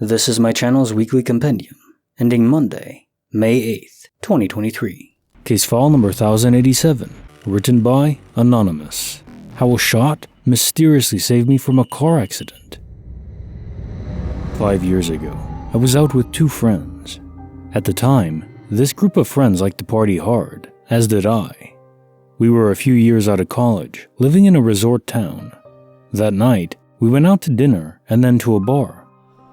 This is my channel's weekly compendium, ending Monday, May 8th, 2023. Case file number 1087, written by Anonymous. How a shot mysteriously saved me from a car accident. 5 years ago, I was out with two friends. At the time, this group of friends liked to party hard, as did I. We were a few years out of college, living in a resort town. That night, we went out to dinner and then to a bar.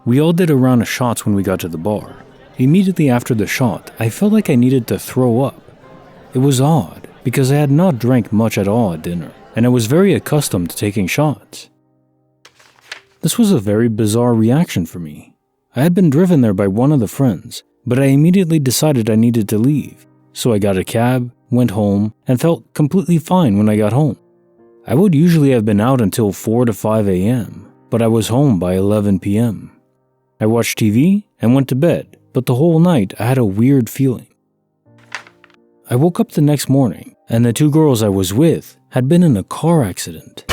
We all did a round of shots when we got to the bar. Immediately after the shot, I felt like I needed to throw up. It was odd, because I had not drank much at all at dinner, and I was very accustomed to taking shots. This was a very bizarre reaction for me. I had been driven there by one of the friends, but I immediately decided I needed to leave, so I got a cab, went home, and felt completely fine when I got home. I would usually have been out until 4 to 5 a.m., but I was home by 11 p.m. I watched TV and went to bed, but the whole night I had a weird feeling. I woke up the next morning, and the two girls I was with had been in a car accident.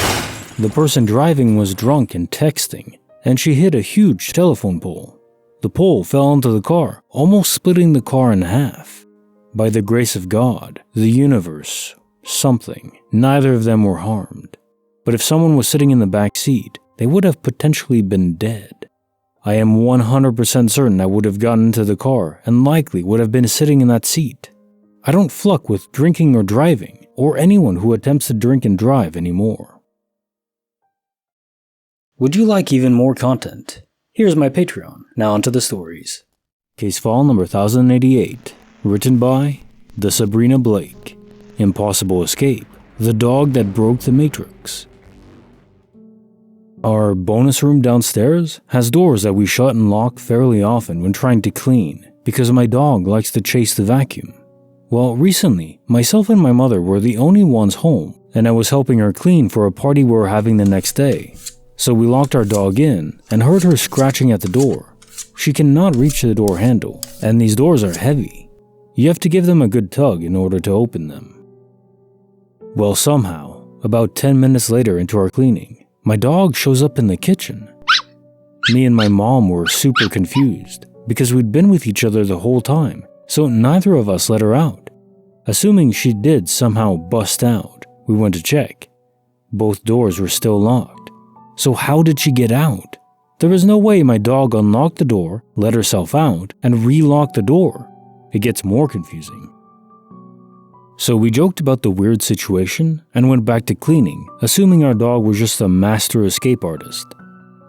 The person driving was drunk and texting, and she hit a huge telephone pole. The pole fell onto the car, almost splitting the car in half. By the grace of God, the universe, something, neither of them were harmed. But if someone was sitting in the back seat, they would have potentially been dead. I am 100% certain I would have gotten into the car and likely would have been sitting in that seat. I don't fuck with drinking or driving, or anyone who attempts to drink and drive anymore. Would you like even more content? Here's my Patreon. Now onto the stories. Case file number 1088, written by the Sabrina Blake. Impossible Escape, the dog that broke the Matrix. Our bonus room downstairs has doors that we shut and lock fairly often when trying to clean because my dog likes to chase the vacuum. Well, recently, myself and my mother were the only ones home and I was helping her clean for a party we were having the next day. So we locked our dog in and heard her scratching at the door. She cannot reach the door handle and these doors are heavy. You have to give them a good tug in order to open them. Well, somehow, about 10 minutes later into our cleaning, my dog shows up in the kitchen. Me and my mom were super confused because we'd been with each other the whole time, so neither of us let her out. Assuming she did somehow bust out, we went to check. Both doors were still locked. So how did she get out? There was no way my dog unlocked the door, let herself out, and re-locked the door. It gets more confusing. So we joked about the weird situation and went back to cleaning, assuming our dog was just a master escape artist.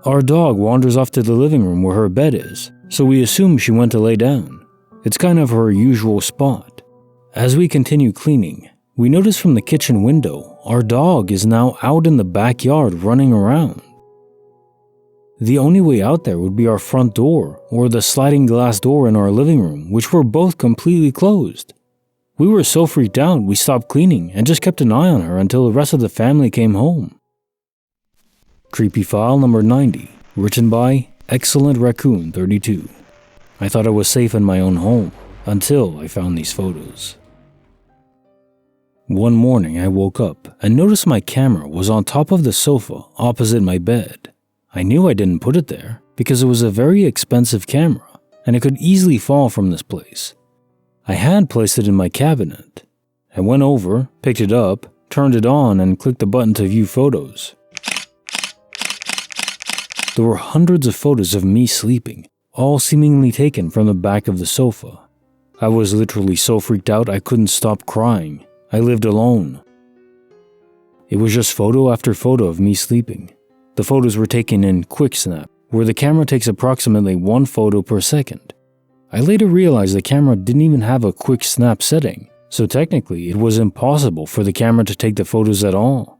Our dog wanders off to the living room where her bed is, so we assume she went to lay down. It's kind of her usual spot. As we continue cleaning, we notice from the kitchen window, our dog is now out in the backyard running around. The only way out there would be our front door or the sliding glass door in our living room, which were both completely closed. We were so freaked out we stopped cleaning and just kept an eye on her until the rest of the family came home. Creepy file number 90, written by Excellent Raccoon 32. I thought I was safe in my own home until I found these photos. One morning I woke up and noticed my camera was on top of the sofa opposite my bed. I knew I didn't put it there because it was a very expensive camera and it could easily fall from this place. I had placed it in my cabinet. I went over, picked it up, turned it on, and clicked the button to view photos. There were hundreds of photos of me sleeping, all seemingly taken from the back of the sofa. I was literally so freaked out I couldn't stop crying. I lived alone. It was just photo after photo of me sleeping. The photos were taken in quick snap, where the camera takes approximately 1 photo per second. I later realized the camera didn't even have a quick snap setting, so technically it was impossible for the camera to take the photos at all.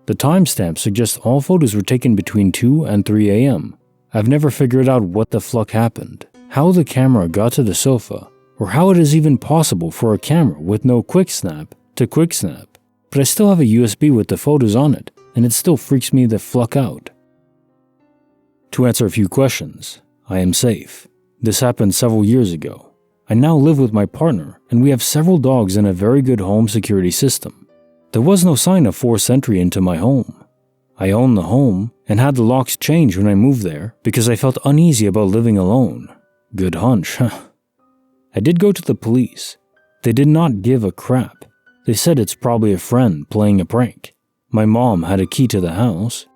The timestamp suggests all photos were taken between 2 and 3 a.m. I've never figured out what the fuck happened, how the camera got to the sofa, or how it is even possible for a camera with no quick snap to quick snap, but I still have a USB with the photos on it, and it still freaks me the fuck out. To answer a few questions, I am safe. This happened several years ago. I now live with my partner, and we have several dogs and a very good home security system. There was no sign of forced entry into my home. I owned the home and had the locks changed when I moved there because I felt uneasy about living alone. Good hunch, huh? I did go to the police. They did not give a crap. They said it's probably a friend playing a prank. My mom had a key to the house.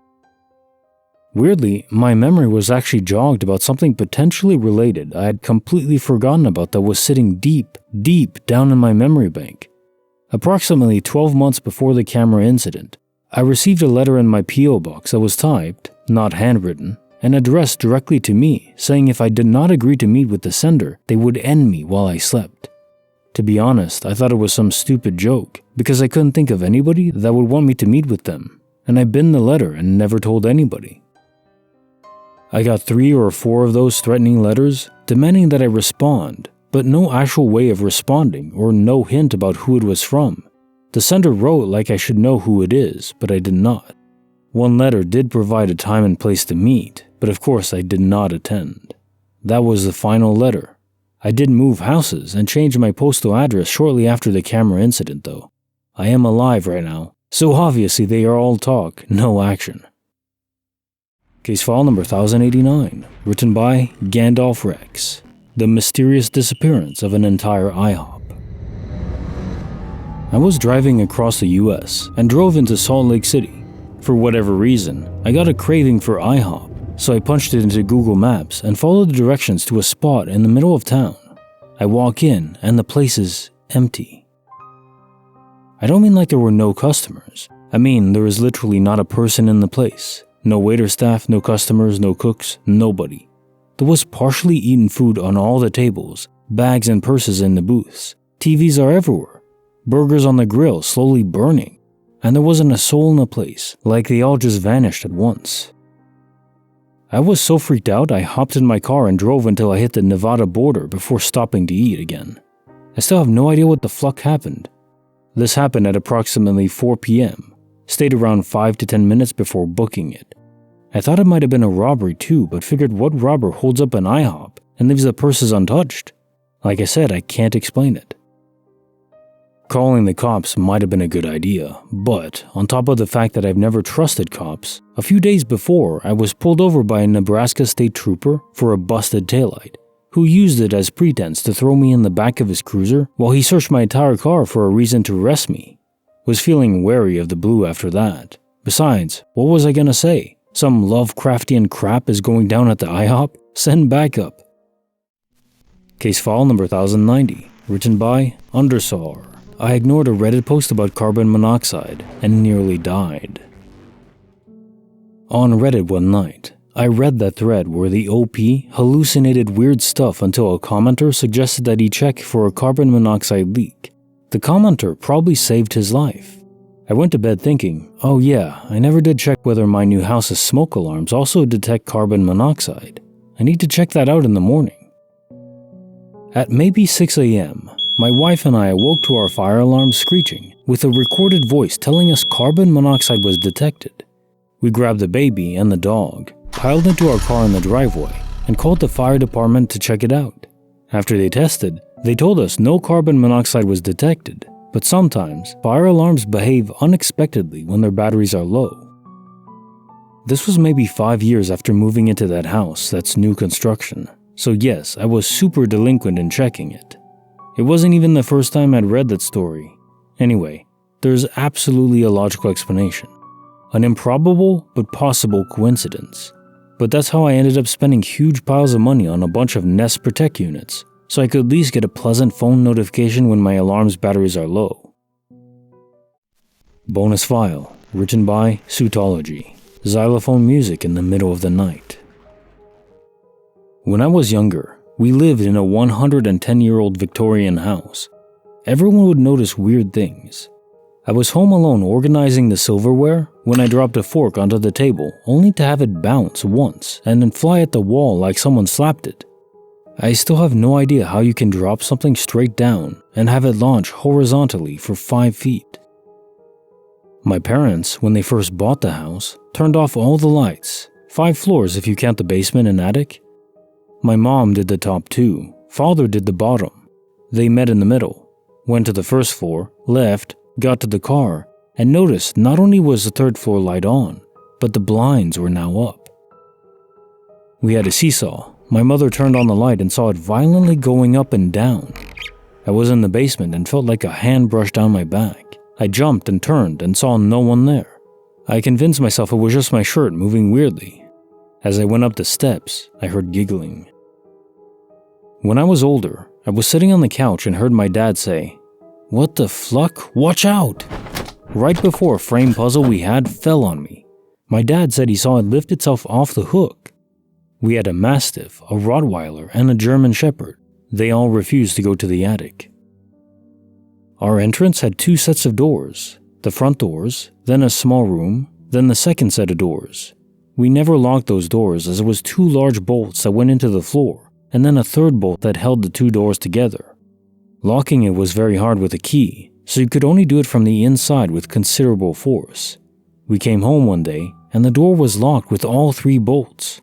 Weirdly, my memory was actually jogged about something potentially related I had completely forgotten about that was sitting deep, deep down in my memory bank. Approximately 12 months before the camera incident, I received a letter in my P.O. box that was typed, not handwritten, and addressed directly to me, saying if I did not agree to meet with the sender, they would end me while I slept. To be honest, I thought it was some stupid joke, because I couldn't think of anybody that would want me to meet with them, and I binned the letter and never told anybody. I got 3 or 4 of those threatening letters, demanding that I respond, but no actual way of responding or no hint about who it was from. The sender wrote like I should know who it is, but I did not. One letter did provide a time and place to meet, but of course I did not attend. That was the final letter. I did move houses and change my postal address shortly after the camera incident though. I am alive right now, so obviously they are all talk, no action. Case file number 1089, written by Gandalf Rex. The mysterious disappearance of an entire IHOP. I was driving across the US and drove into Salt Lake City. For whatever reason, I got a craving for IHOP, so I punched it into Google Maps and followed the directions to a spot in the middle of town. I walk in and the place is empty. I don't mean like there were no customers. I mean there is literally not a person in the place. No waiter staff, no customers, no cooks, nobody. There was partially eaten food on all the tables, bags and purses in the booths. TVs are everywhere. Burgers on the grill slowly burning. And there wasn't a soul in the place, like they all just vanished at once. I was so freaked out I hopped in my car and drove until I hit the Nevada border before stopping to eat again. I still have no idea what the fuck happened. This happened at approximately 4 p.m. Stayed around 5 to 10 minutes before booking it. I thought it might have been a robbery too, but figured what robber holds up an IHOP and leaves the purses untouched? Like I said, I can't explain it. Calling the cops might have been a good idea, but on top of the fact that I've never trusted cops, a few days before I was pulled over by a Nebraska state trooper for a busted taillight, who used it as pretense to throw me in the back of his cruiser while he searched my entire car for a reason to arrest me. Was feeling wary of the blue after that. Besides, what was I gonna say? Some Lovecraftian crap is going down at the IHOP? Send backup. Case file number 1090, written by Undersaw. I ignored a Reddit post about carbon monoxide and nearly died. On Reddit one night, I read that thread where the OP hallucinated weird stuff until a commenter suggested that he check for a carbon monoxide leak. The commenter probably saved his life. I went to bed thinking, oh yeah, I never did check whether my new house's smoke alarms also detect carbon monoxide. I need to check that out in the morning. At maybe 6 a.m., my wife and I awoke to our fire alarm screeching, with a recorded voice telling us carbon monoxide was detected. We grabbed the baby and the dog, piled into our car in the driveway, and called the fire department to check it out. After they tested, they told us no carbon monoxide was detected, but sometimes fire alarms behave unexpectedly when their batteries are low. This was maybe 5 years after moving into that house that's new construction, so yes, I was super delinquent in checking it. It wasn't even the first time I'd read that story. Anyway, there's absolutely a logical explanation. An improbable but possible coincidence. But that's how I ended up spending huge piles of money on a bunch of Nest Protect units, so I could at least get a pleasant phone notification when my alarm's batteries are low. Bonus file, written by Suitology. Xylophone music in the middle of the night. When I was younger, we lived in a 110-year-old Victorian house. Everyone would notice weird things. I was home alone organizing the silverware when I dropped a fork onto the table only to have it bounce once and then fly at the wall like someone slapped it. I still have no idea how you can drop something straight down and have it launch horizontally for 5 feet. My parents, when they first bought the house, turned off all the lights, 5 floors if you count the basement and attic. My mom did the top 2, father did the bottom. They met in the middle, went to the first floor, left, got to the car, and noticed not only was the 3rd floor light on, but the blinds were now up. We had a seesaw. My mother turned on the light and saw it violently going up and down. I was in the basement and felt like a hand brushed down my back. I jumped and turned and saw no one there. I convinced myself it was just my shirt moving weirdly. As I went up the steps, I heard giggling. When I was older, I was sitting on the couch and heard my dad say, "What the fluck? Watch out!" Right before a frame puzzle we had fell on me. My dad said he saw it lift itself off the hook. We had a Mastiff, a Rottweiler, and a German Shepherd. They all refused to go to the attic. Our entrance had 2 sets of doors, the front doors, then a small room, then the second set of doors. We never locked those doors as it was 2 large bolts that went into the floor, and then a third bolt that held the 2 doors together. Locking it was very hard with a key, so you could only do it from the inside with considerable force. We came home one day, and the door was locked with all 3 bolts.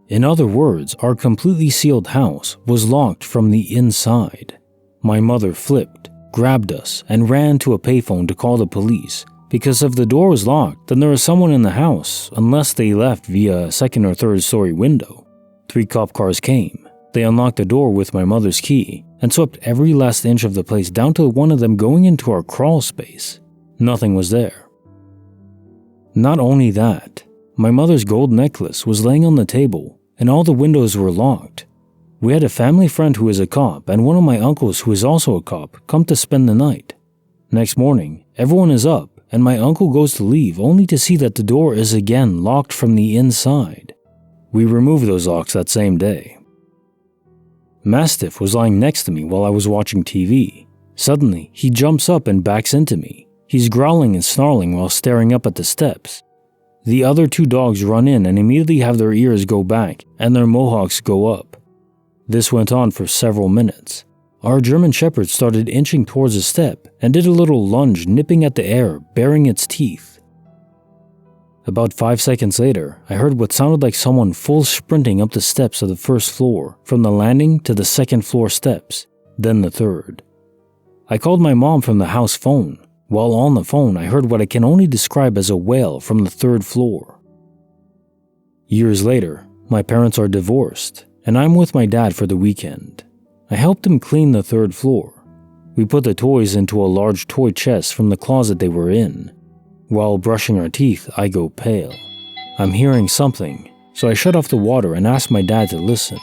In other words, our completely sealed house was locked from the inside. My mother flipped, grabbed us, and ran to a payphone to call the police, because if the door was locked, then there was someone in the house, unless they left via a 2nd or 3rd story window. 3 cop cars came. They unlocked the door with my mother's key, and swept every last inch of the place down to one of them going into our crawl space. Nothing was there. Not only that, my mother's gold necklace was laying on the table, and all the windows were locked. We had a family friend who is a cop and one of my uncles who is also a cop come to spend the night. Next morning, everyone is up and my uncle goes to leave only to see that the door is again locked from the inside. We removed those locks that same day. Mastiff was lying next to me while I was watching TV. Suddenly, he jumps up and backs into me. He's growling and snarling while staring up at the steps. The other 2 dogs run in and immediately have their ears go back and their mohawks go up. This went on for several minutes. Our German Shepherd started inching towards the step and did a little lunge, nipping at the air, baring its teeth. About 5 seconds later, I heard what sounded like someone full sprinting up the steps of the 1st floor, from the landing to the 2nd floor steps, then the 3rd. I called my mom from the house phone. While on the phone, I heard what I can only describe as a wail from the 3rd floor. Years later, my parents are divorced, and I'm with my dad for the weekend. I helped him clean the 3rd floor. We put the toys into a large toy chest from the closet they were in. While brushing our teeth, I go pale. I'm hearing something, so I shut off the water and ask my dad to listen.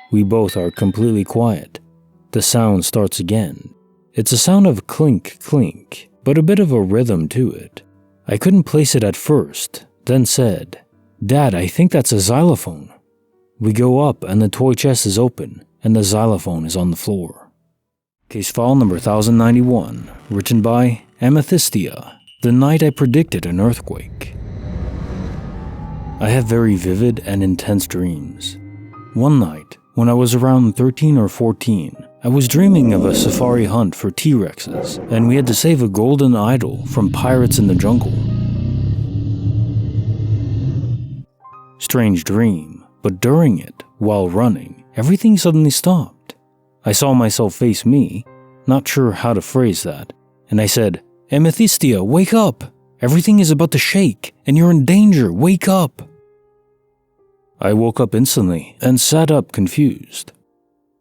We both are completely quiet. The sound starts again. It's a sound of clink, clink, but a bit of a rhythm to it. I couldn't place it at first, then said, "Dad, I think that's a xylophone." We go up and the toy chest is open and the xylophone is on the floor. Case file number 1091, written by Amethystia, the night I predicted an earthquake. I have very vivid and intense dreams. One night, when I was around 13 or 14, I was dreaming of a safari hunt for T-Rexes, and we had to save a golden idol from pirates in the jungle. Strange dream, but during it, while running, everything suddenly stopped. I saw myself face me, not sure how to phrase that, and I said, "Amethystia, wake up! Everything is about to shake, and you're in danger, wake up!" I woke up instantly and sat up confused.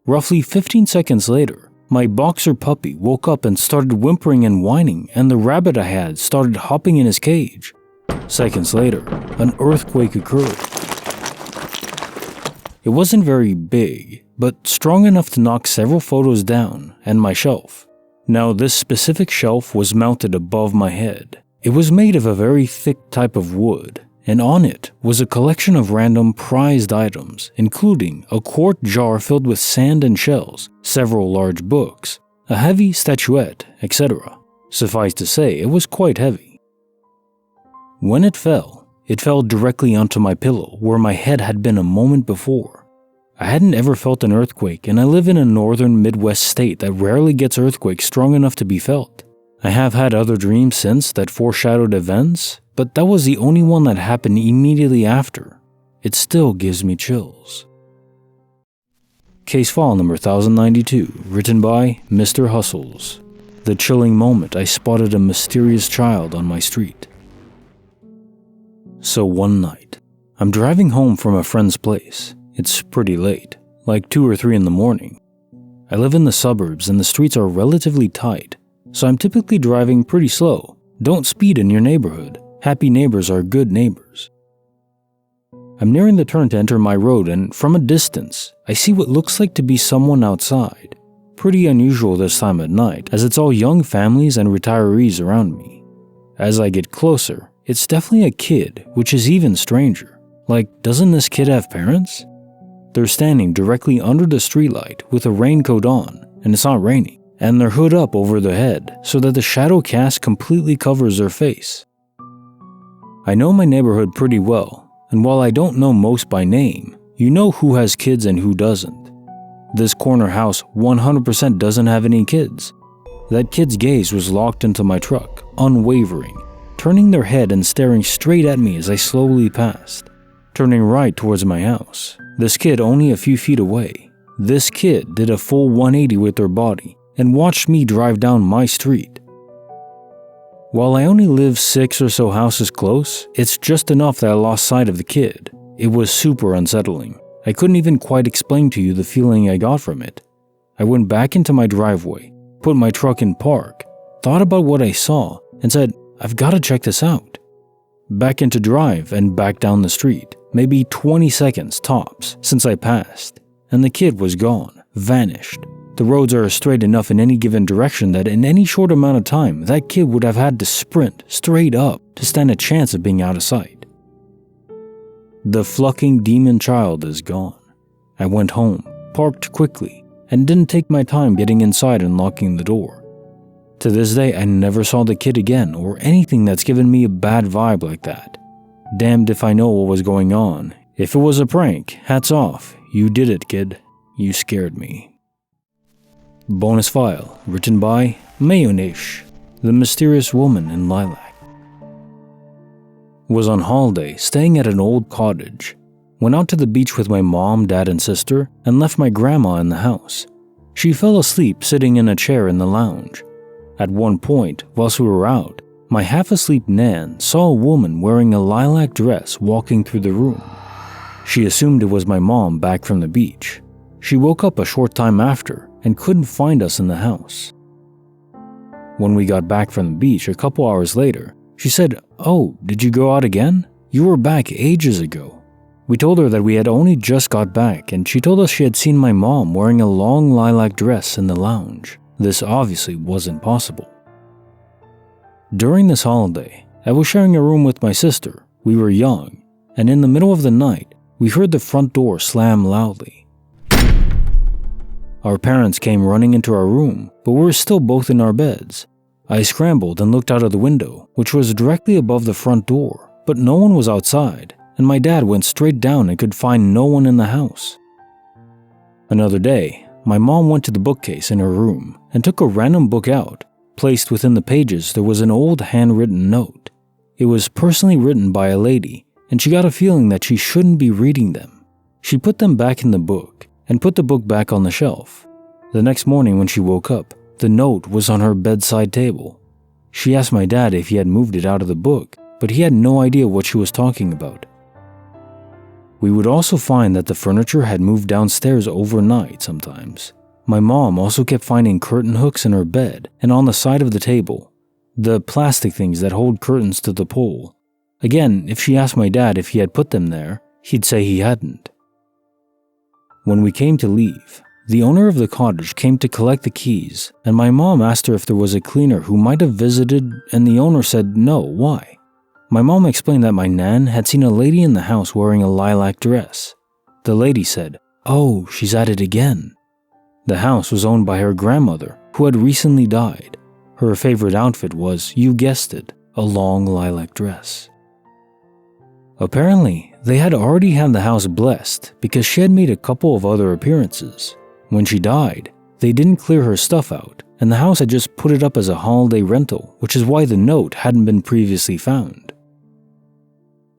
Roughly 15 seconds later, my boxer puppy woke up and started whimpering and whining, and the rabbit I had started hopping in his cage. Seconds later, an earthquake occurred. It wasn't very big, but strong enough to knock several photos down and my shelf. Now, this specific shelf was mounted above my head. It was made of a very thick type of wood, and on it was a collection of random prized items, including a quart jar filled with sand and shells, several large books, a heavy statuette, etc. Suffice to say, it was quite heavy. When it fell directly onto my pillow where my head had been a moment before. I hadn't ever felt an earthquake, and I live in a northern Midwest state that rarely gets earthquakes strong enough to be felt. I have had other dreams since that foreshadowed events, but that was the only one that happened immediately after. It still gives me chills. Case file number 1092, written by Mr. Hustles. The chilling moment I spotted a mysterious child on my street. So one night, I'm driving home from a friend's place. It's pretty late, like 2 or 3 in the morning. I live in the suburbs and the streets are relatively tight, so I'm typically driving pretty slow. Don't speed in your neighborhood. Happy neighbors are good neighbors. I'm nearing the turn to enter my road, and from a distance, I see what looks like to be someone outside. Pretty unusual this time at night, as it's all young families and retirees around me. As I get closer, it's definitely a kid, which is even stranger. Like, doesn't this kid have parents? They're standing directly under the streetlight with a raincoat on, and it's not raining, and their hood up over their head so that the shadow cast completely covers their face. I know my neighborhood pretty well, and while I don't know most by name, you know who has kids and who doesn't. This corner house 100% doesn't have any kids. That kid's gaze was locked into my truck, unwavering, turning their head and staring straight at me as I slowly passed, turning right towards my house. This kid only a few feet away. This kid did a full 180 with their body and watched me drive down my street. While I only live 6 or so houses close, it's just enough that I lost sight of the kid. It was super unsettling. I couldn't even quite explain to you the feeling I got from it. I went back into my driveway, put my truck in park, thought about what I saw, and said, I've got to check this out. Back into drive and back down the street, maybe 20 seconds tops since I passed, and the kid was gone, vanished. The roads are straight enough in any given direction that in any short amount of time, that kid would have had to sprint straight up to stand a chance of being out of sight. The fucking demon child is gone. I went home, parked quickly, and didn't take my time getting inside and locking the door. To this day, I never saw the kid again or anything that's given me a bad vibe like that. Damned if I know what was going on. If it was a prank, hats off. You did it, kid. You scared me. Bonus file, written by Mayonnaise, the mysterious woman in Lilac. Was on holiday, staying at an old cottage. Went out to the beach with my mom, dad, and sister, and left my grandma in the house. She fell asleep sitting in a chair in the lounge. At one point, whilst we were out, my half-asleep Nan saw a woman wearing a lilac dress walking through the room. She assumed it was my mom back from the beach. She woke up a short time after and couldn't find us in the house. When we got back from the beach a couple hours later, she said, "Oh, did you go out again? You were back ages ago." We told her that we had only just got back, and she told us she had seen my mom wearing a long lilac dress in the lounge. This obviously wasn't possible. During this holiday, I was sharing a room with my sister. We were young, and in the middle of the night, we heard the front door slam loudly. Our parents came running into our room, but we were still both in our beds. I scrambled and looked out of the window, which was directly above the front door, but no one was outside, and my dad went straight down and could find no one in the house. Another day, my mom went to the bookcase in her room and took a random book out. Placed within the pages, there was an old handwritten note. It was personally written by a lady, and she got a feeling that she shouldn't be reading them. She put them back in the book and put the book back on the shelf. The next morning when she woke up, the note was on her bedside table. She asked my dad if he had moved it out of the book, but he had no idea what she was talking about. We would also find that the furniture had moved downstairs overnight sometimes. My mom also kept finding curtain hooks in her bed and on the side of the table, the plastic things that hold curtains to the pole. Again, if she asked my dad if he had put them there, he'd say he hadn't. When we came to leave, the owner of the cottage came to collect the keys, and my mom asked her if there was a cleaner who might have visited, and the owner said no, why? My mom explained that my nan had seen a lady in the house wearing a lilac dress. The lady said, "Oh, she's at it again." The house was owned by her grandmother, who had recently died. Her favorite outfit was, you guessed it, a long lilac dress. Apparently, they had already had the house blessed because she had made a couple of other appearances. When she died, they didn't clear her stuff out, and the house had just put it up as a holiday rental, which is why the note hadn't been previously found.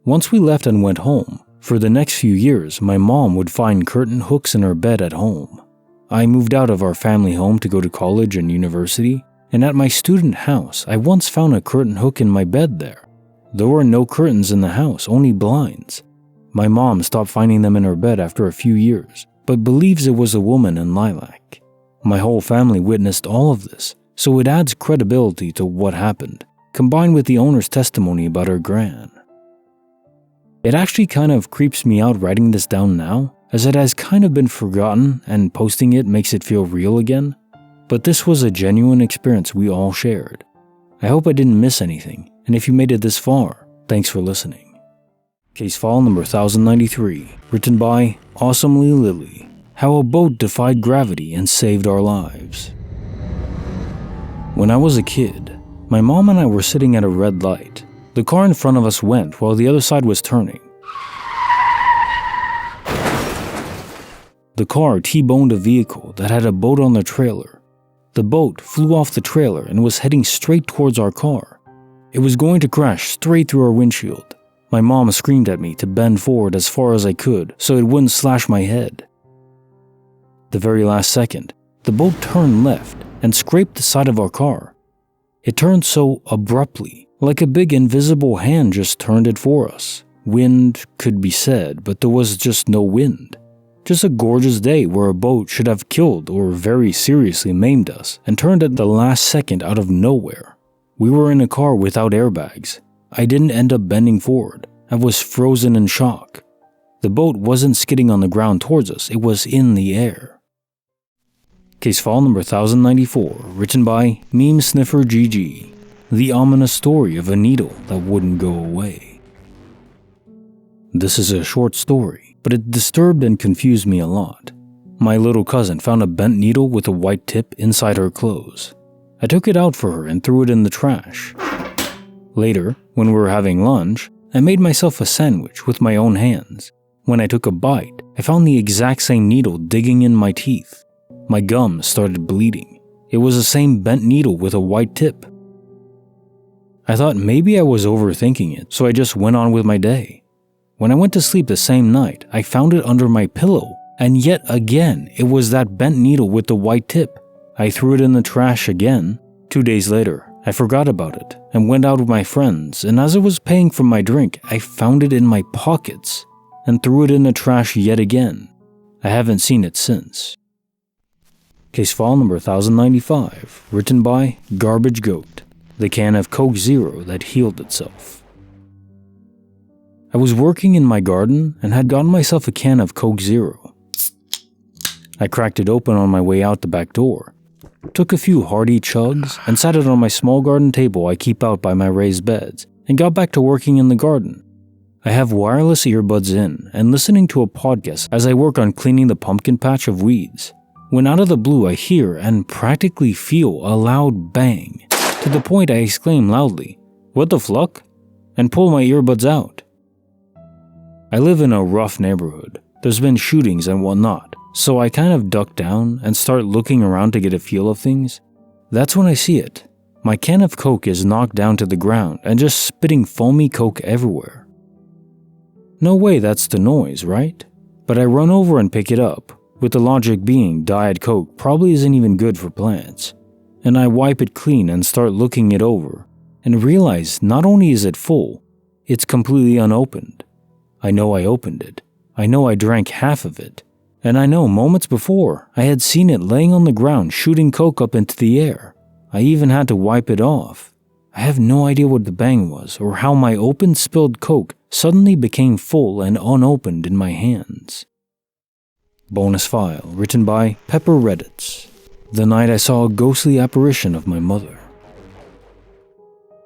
Once we left and went home, for the next few years, my mom would find curtain hooks in her bed at home. I moved out of our family home to go to college and university, and at my student house, I once found a curtain hook in my bed there. There were no curtains in the house, only blinds. My mom stopped finding them in her bed after a few years, but believes it was a woman in Lilac. My whole family witnessed all of this, so it adds credibility to what happened, combined with the owner's testimony about her gran. It actually kind of creeps me out writing this down now, as it has kind of been forgotten and posting it makes it feel real again. But this was a genuine experience we all shared. I hope I didn't miss anything, and if you made it this far, thanks for listening. Case file number 1093, written by Awesomely Lily. How a boat defied gravity and saved our lives. When I was a kid, my mom and I were sitting at a red light. The car in front of us went while the other side was turning. The car T-boned a vehicle that had a boat on the trailer. The boat flew off the trailer and was heading straight towards our car. It was going to crash straight through our windshield. My mom screamed at me to bend forward as far as I could so it wouldn't slash my head. The very last second, the boat turned left and scraped the side of our car. It turned so abruptly, like a big invisible hand just turned it for us. Wind could be said, but there was just no wind. Just a gorgeous day where a boat should have killed or very seriously maimed us and turned at the last second out of nowhere. We were in a car without airbags. I didn't end up bending forward. I was frozen in shock. The boat wasn't skidding on the ground towards us, it was in the air. Case file number 1094, written by Meme Sniffer GG. The ominous story of a needle that wouldn't go away. This is a short story, but it disturbed and confused me a lot. My little cousin found a bent needle with a white tip inside her clothes. I took it out for her and threw it in the trash. Later, when we were having lunch, I made myself a sandwich with my own hands. When I took a bite, I found the exact same needle digging in my teeth. My gums started bleeding. It was the same bent needle with a white tip. I thought maybe I was overthinking it, so I just went on with my day. When I went to sleep the same night, I found it under my pillow, and yet again, it was that bent needle with the white tip. I threw it in the trash again. 2 days later, I forgot about it and went out with my friends, and as I was paying for my drink, I found it in my pockets and threw it in the trash yet again. I haven't seen it since. Case file number 1095, written by Garbage Goat. The can of Coke Zero that healed itself. I was working in my garden and had gotten myself a can of Coke Zero. I cracked it open on my way out the back door, took a few hearty chugs, and sat it on my small garden table I keep out by my raised beds, and got back to working in the garden. I have wireless earbuds in and listening to a podcast as I work on cleaning the pumpkin patch of weeds, when out of the blue I hear and practically feel a loud bang, to the point I exclaim loudly, "What the fluck?" and pull my earbuds out. I live in a rough neighborhood. There's been shootings and whatnot, so I kind of duck down and start looking around to get a feel of things. That's when I see it. My can of Coke is knocked down to the ground and just spitting foamy Coke everywhere. No way that's the noise, right? But I run over and pick it up, with the logic being Diet Coke probably isn't even good for plants. And I wipe it clean and start looking it over, and realize not only is it full, it's completely unopened. I know I opened it. I know I drank half of it. And I know moments before, I had seen it laying on the ground shooting Coke up into the air. I even had to wipe it off. I have no idea what the bang was or how my open spilled Coke suddenly became full and unopened in my hands. Bonus file written by Pepper Reddits. The night I saw a ghostly apparition of my mother.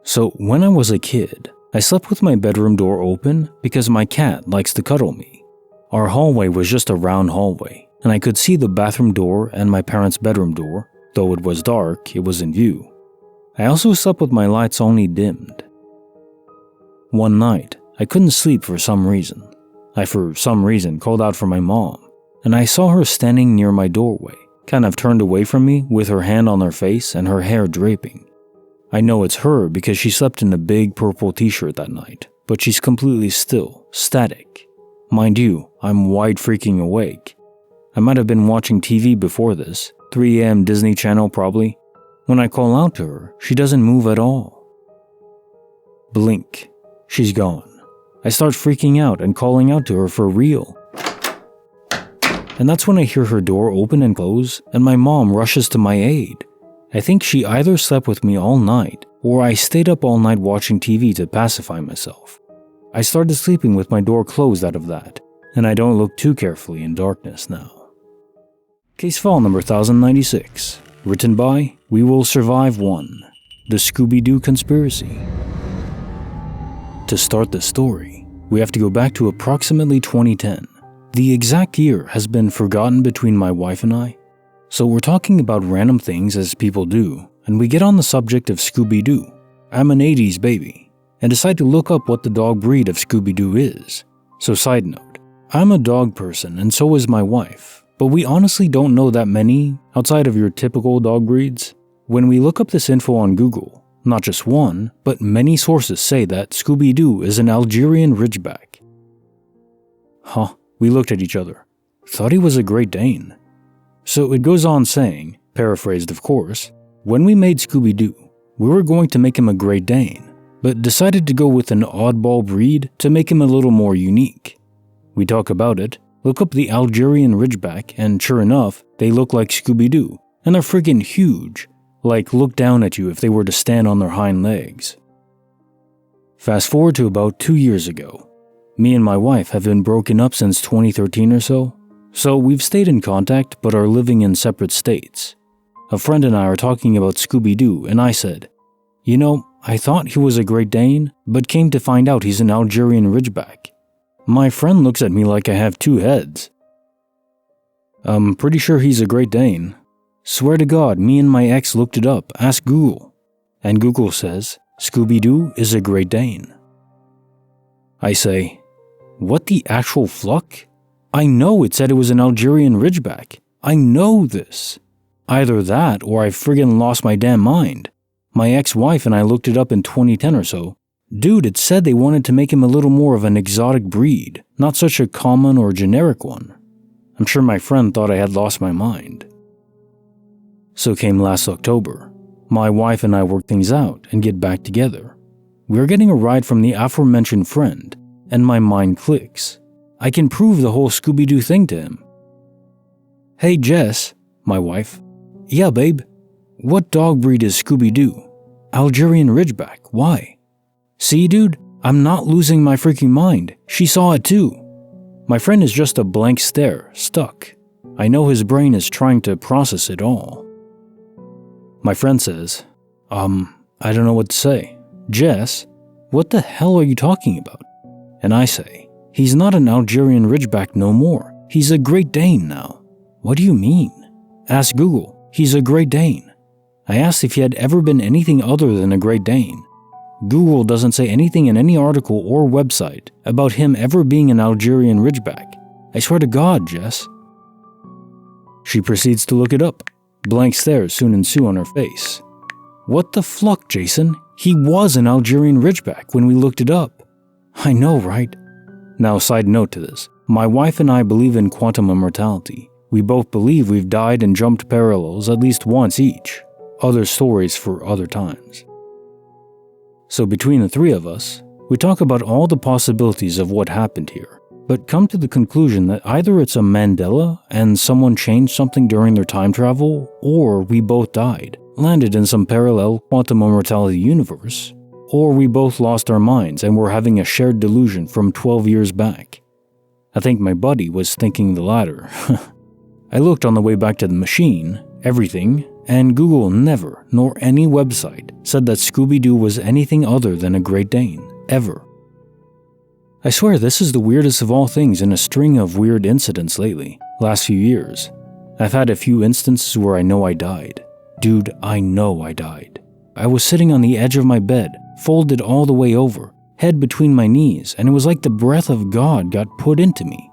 So when I was a kid, I slept with my bedroom door open because my cat likes to cuddle me. Our hallway was just a round hallway, and I could see the bathroom door and my parents' bedroom door. Though it was dark, it was in view. I also slept with my lights only dimmed. One night, I couldn't sleep for some reason. I for some reason called out for my mom, and I saw her standing near my doorway, kind of turned away from me with her hand on her face and her hair draping. I know it's her because she slept in a big purple t-shirt that night, but she's completely still, static. Mind you, I'm wide freaking awake. I might have been watching TV before this, 3 a.m. Disney Channel probably. When I call out to her, she doesn't move at all. Blink. She's gone. I start freaking out and calling out to her for real. And that's when I hear her door open and close, and my mom rushes to my aid. I think she either slept with me all night, or I stayed up all night watching TV to pacify myself. I started sleeping with my door closed out of that, and I don't look too carefully in darkness now. Case file number 1096, written by We Will Survive 1, The Scooby-Doo Conspiracy. To start the story, we have to go back to approximately 2010. The exact year has been forgotten between my wife and I, so we're talking about random things as people do, and we get on the subject of Scooby-Doo. I'm an 80s baby, and decide to look up what the dog breed of Scooby-Doo is. So side note, I'm a dog person and so is my wife, but we honestly don't know that many outside of your typical dog breeds. When we look up this info on Google, not just one, but many sources say that Scooby-Doo is an Algerian Ridgeback. Huh, we looked at each other. Thought he was a Great Dane. So it goes on saying, paraphrased of course, when we made Scooby-Doo, we were going to make him a Great Dane, but decided to go with an oddball breed to make him a little more unique. We talk about it, look up the Algerian Ridgeback, and sure enough, they look like Scooby-Doo, and they're friggin' huge, like look down at you if they were to stand on their hind legs. Fast forward to about 2 years ago. Me and my wife have been broken up since 2013 or so we've stayed in contact but are living in separate states. A friend and I are talking about Scooby-Doo, and I said, "You know, I thought he was a Great Dane, but came to find out he's an Algerian Ridgeback." My friend looks at me like I have two heads. "I'm pretty sure he's a Great Dane. Swear to God, me and my ex looked it up, ask Google. And Google says, Scooby-Doo is a Great Dane." I say, "What the actual fluck? I know it said it was an Algerian Ridgeback. I know this. Either that or I friggin' lost my damn mind. My ex-wife and I looked it up in 2010 or so. Dude, it said they wanted to make him a little more of an exotic breed, not such a common or generic one." I'm sure my friend thought I had lost my mind. So came last October. My wife and I work things out and get back together. We're getting a ride from the aforementioned friend, and my mind clicks. I can prove the whole Scooby-Doo thing to him. "Hey Jess," my wife. "Yeah babe, what dog breed is Scooby-Doo?" "Algerian Ridgeback, why?" "See dude, I'm not losing my freaking mind. She saw it too." My friend is just a blank stare, stuck. I know his brain is trying to process it all. My friend says, I don't know what to say. "Jess, what the hell are you talking about?" And I say, "He's not an Algerian Ridgeback no more. He's a Great Dane now." "What do you mean?" "Ask Google. He's a Great Dane." I asked if he had ever been anything other than a Great Dane. Google doesn't say anything in any article or website about him ever being an Algerian Ridgeback. I swear to God, Jess. She proceeds to look it up. Blank stares soon ensue on her face. "What the fluck, Jason? He was an Algerian Ridgeback when we looked it up." I know, right? Now, side note to this. My wife and I believe in quantum immortality. We both believe we've died and jumped parallels at least once each. Other stories for other times. So between the three of us, we talk about all the possibilities of what happened here, but come to the conclusion that either it's a Mandela and someone changed something during their time travel, or we both died, landed in some parallel quantum immortality universe, or we both lost our minds and were having a shared delusion from 12 years back. I think my buddy was thinking the latter. I looked on the way back to the machine, everything, and Google never, nor any website, said that Scooby-Doo was anything other than a Great Dane, ever. I swear this is the weirdest of all things in a string of weird incidents lately, last few years. I've had a few instances where I know I died. Dude, I know I died. I was sitting on the edge of my bed, folded all the way over, head between my knees, and it was like the breath of God got put into me.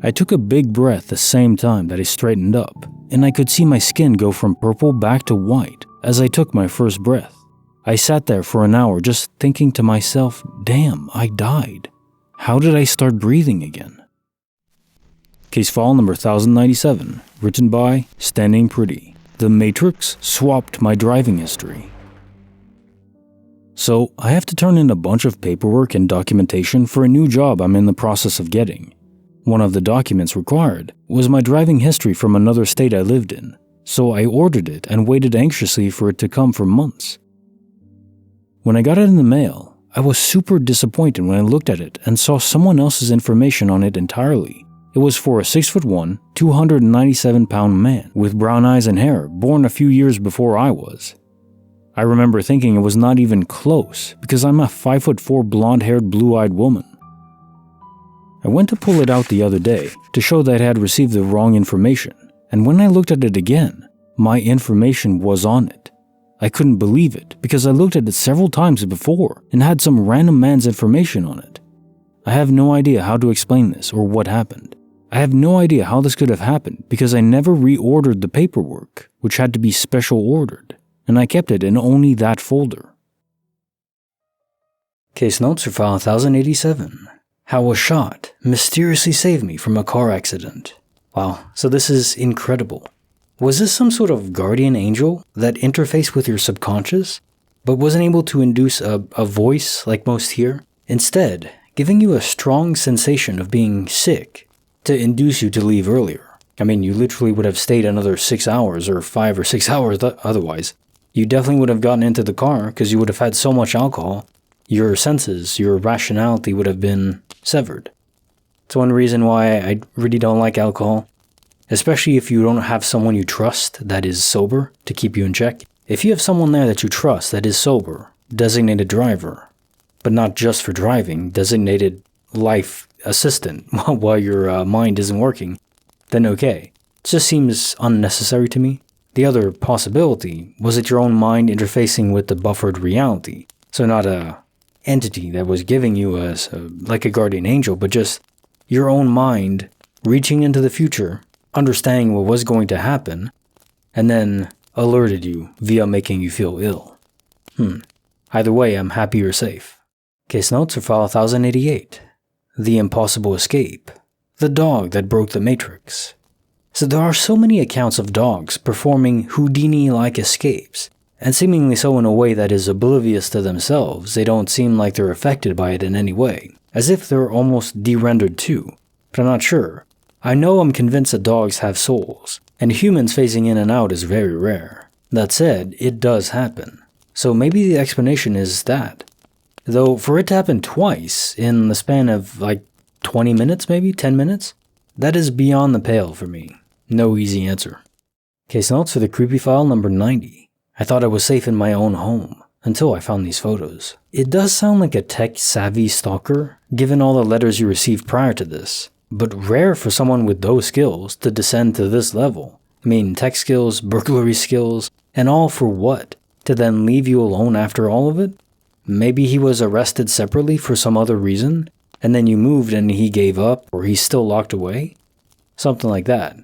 I took a big breath the same time that I straightened up, and I could see my skin go from purple back to white as I took my first breath. I sat there for an hour just thinking to myself, damn, I died. How did I start breathing again? Case file number 1097, written by Standing Pretty. The Matrix swapped my driving history. So I have to turn in a bunch of paperwork and documentation for a new job I'm in the process of getting. One of the documents required was my driving history from another state I lived in, so I ordered it and waited anxiously for it to come for months. When I got it in the mail, I was super disappointed when I looked at it and saw someone else's information on it entirely. It was for a 6'1", 297-pound man with brown eyes and hair, born a few years before I was. I remember thinking it was not even close because I'm a 5'4" blonde-haired blue-eyed woman. I went to pull it out the other day to show that I had received the wrong information, and when I looked at it again, my information was on it. I couldn't believe it because I looked at it several times before and had some random man's information on it. I have no idea how to explain this or what happened. I have no idea how this could have happened because I never reordered the paperwork, which had to be special ordered, and I kept it in only that folder. Case notes for file 1087. How a shot mysteriously saved me from a car accident. Wow, so this is incredible. Was this some sort of guardian angel that interfaced with your subconscious, but wasn't able to induce a voice like most hear? Instead, giving you a strong sensation of being sick to induce you to leave earlier. I mean, you literally would have stayed another 6 hours or 5 or 6 hours otherwise. You definitely would have gotten into the car because you would have had so much alcohol. Your senses, your rationality would have been severed. It's one reason why I really don't like alcohol, especially if you don't have someone you trust that is sober to keep you in check. If you have someone there that you trust that is sober, designated driver, but not just for driving, designated life assistant while your mind isn't working, then okay. It just seems unnecessary to me. The other possibility was that your own mind interfacing with the buffered reality. So not a entity that was giving you like a guardian angel, but just your own mind reaching into the future, understanding what was going to happen, and then alerted you via making you feel ill. Either way, I'm happy you're safe. Case notes for file 1088. The impossible escape. The dog that broke the matrix. So there are so many accounts of dogs performing Houdini-like escapes, and seemingly so in a way that is oblivious to themselves. They don't seem like they're affected by it in any way, as if they're almost de-rendered too, but I'm not sure. I know I'm convinced that dogs have souls, and humans phasing in and out is very rare. That said, it does happen, so maybe the explanation is that. Though for it to happen twice in the span of like 20 minutes maybe, 10 minutes, that is beyond the pale for me. No easy answer. Case notes for the creepy file number 90. I thought I was safe in my own home, until I found these photos. It does sound like a tech-savvy stalker, given all the letters you received prior to this, but rare for someone with those skills to descend to this level. I mean, tech skills, burglary skills, and all for what? To then leave you alone after all of it? Maybe he was arrested separately for some other reason, and then you moved and he gave up, or he's still locked away? Something like that.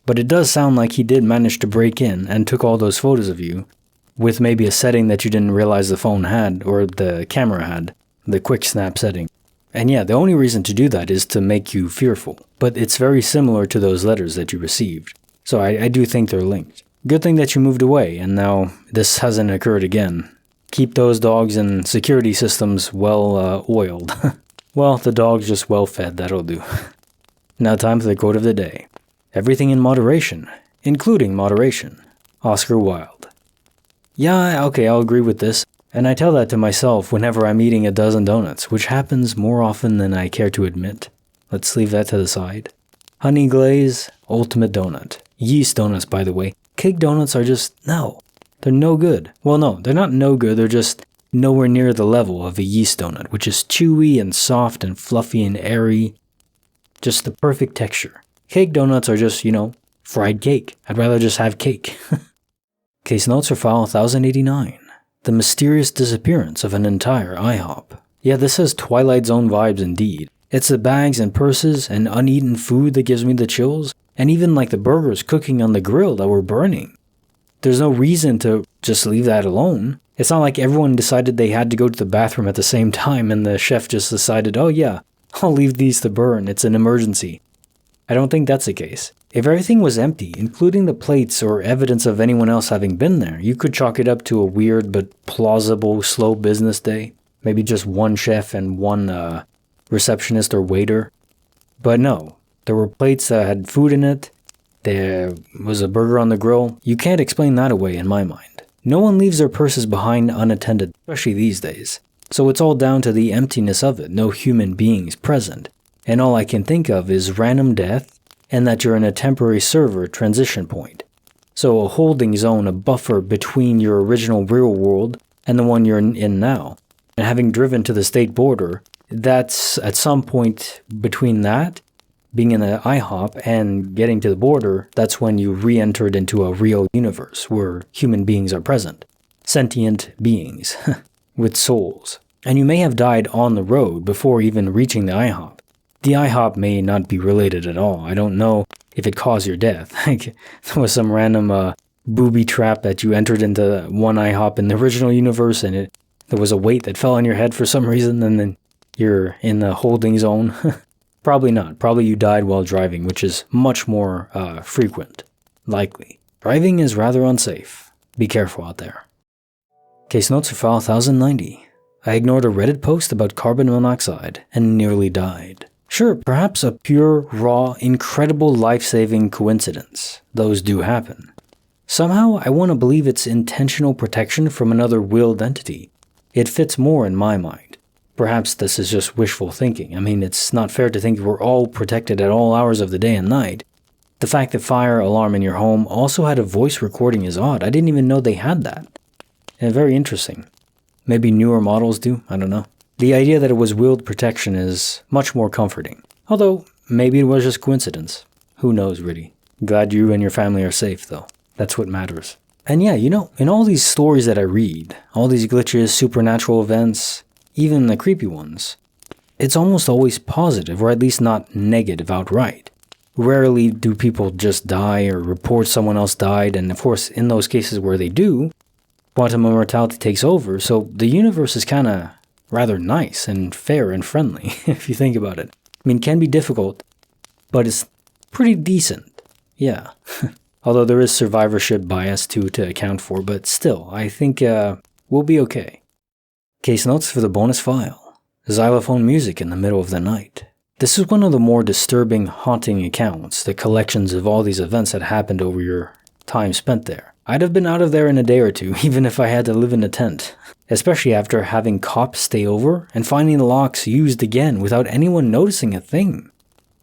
But it does sound like he did manage to break in and took all those photos of you, with maybe a setting that you didn't realize the phone had, or the camera had, the quick snap setting. And yeah, the only reason to do that is to make you fearful, but it's very similar to those letters that you received. So I do think they're linked. Good thing that you moved away, and now this hasn't occurred again. Keep those dogs and security systems well oiled. Well, the dog's just well fed, that'll do. Now time for the quote of the day. Everything in moderation, including moderation. Oscar Wilde. Yeah, okay, I'll agree with this, and I tell that to myself whenever I'm eating a dozen donuts, which happens more often than I care to admit. Let's leave that to the side. Honey glaze, ultimate donut. Yeast donuts, by the way. Cake donuts are just, no. They're no good. Well, no, they're not no good, they're just nowhere near the level of a yeast donut, which is chewy and soft and fluffy and airy. Just the perfect texture. Cake donuts are just, fried cake. I'd rather just have cake. Case notes for file 1089. The mysterious disappearance of an entire IHOP. Yeah, this has Twilight Zone vibes indeed. It's the bags and purses and uneaten food that gives me the chills, and even like the burgers cooking on the grill that were burning. There's no reason to just leave that alone. It's not like everyone decided they had to go to the bathroom at the same time and the chef just decided, oh yeah, I'll leave these to burn, it's an emergency. I don't think that's the case. If everything was empty, including the plates or evidence of anyone else having been there, you could chalk it up to a weird but plausible slow business day. Maybe just one chef and one receptionist or waiter. But no, there were plates that had food in it. There was a burger on the grill. You can't explain that away in my mind. No one leaves their purses behind unattended, especially these days. So it's all down to the emptiness of it, no human beings present. And all I can think of is random death, and that you're in a temporary server transition point. So a holding zone, a buffer between your original real world and the one you're in now. And having driven to the state border, that's at some point between that, being in the IHOP and getting to the border, that's when you re-entered into a real universe where human beings are present. Sentient beings with souls. And you may have died on the road before even reaching the IHOP. The IHOP may not be related at all. I don't know if it caused your death. There was some random booby trap that you entered into one IHOP in the original universe and there was a weight that fell on your head for some reason and then you're in the holding zone. Probably not. Probably you died while driving, which is much more frequent. Likely. Driving is rather unsafe. Be careful out there. Case notes for file 1090. I ignored a Reddit post about carbon monoxide and nearly died. Sure, perhaps a pure, raw, incredible life-saving coincidence. Those do happen. Somehow, I want to believe it's intentional protection from another willed entity. It fits more in my mind. Perhaps this is just wishful thinking. I mean, it's not fair to think we're all protected at all hours of the day and night. The fact that fire alarm in your home also had a voice recording is odd. I didn't even know they had that. And very interesting. Maybe newer models do, I don't know. The idea that it was willed protection is much more comforting. Although, maybe it was just coincidence. Who knows, really. Glad you and your family are safe, though. That's what matters. And yeah, you know, in all these stories that I read, all these glitches, supernatural events, even the creepy ones, it's almost always positive, or at least not negative outright. Rarely do people just die or report someone else died, and of course, in those cases where they do, quantum immortality takes over, so the universe is kinda rather nice and fair and friendly, if you think about it. I mean, it can be difficult, but it's pretty decent. Yeah. Although there is survivorship bias too to account for, but still, I think we'll be okay. Case notes for the bonus file. Xylophone music in the middle of the night. This is one of the more disturbing, haunting accounts, the collections of all these events that happened over your time spent there. I'd have been out of there in a day or two, even if I had to live in a tent. Especially after having cops stay over and finding the locks used again without anyone noticing a thing.